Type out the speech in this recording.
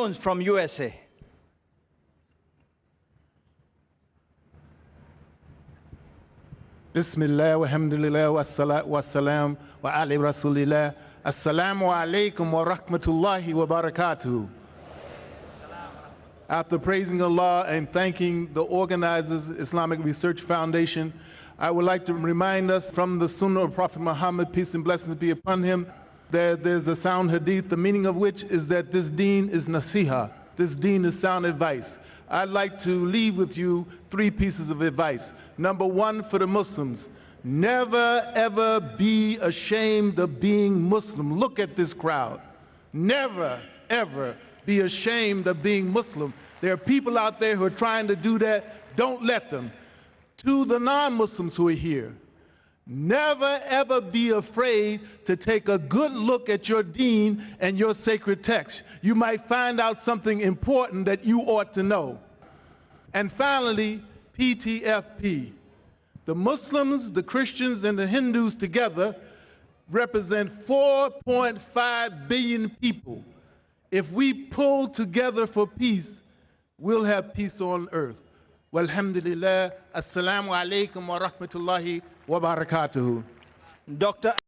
Jones from USA. Bismillah, walhamdulillah, wassalat wassalam, wa ali rasulillah. Assalamu alaikum wa rahmatullahi wa barakatuh. After praising Allah and thanking the organizers, Islamic Research Foundation, I would like to remind us from the Sunnah of Prophet Muhammad, peace and blessings be upon him, that there's a sound hadith, the meaning of which is that this deen is nasiha, this deen is sound advice. I'd like to leave with you 3 pieces of advice. Number 1, for the Muslims, never ever be ashamed of being Muslim. Look at this crowd. Never ever be ashamed of being Muslim. There are people out there who are trying to do that. Don't let them. To the non-Muslims who are here, never ever be afraid to take a good look at your deen and your sacred text. You might find out something important that you ought to know. And finally, PTFP. The Muslims, the Christians, and the Hindus together represent 4.5 billion people. If we pull together for peace, we'll have peace on earth. Walhamdulillah. Assalamu alaikum wa rahmatullahi wa barakatuhu. Dr.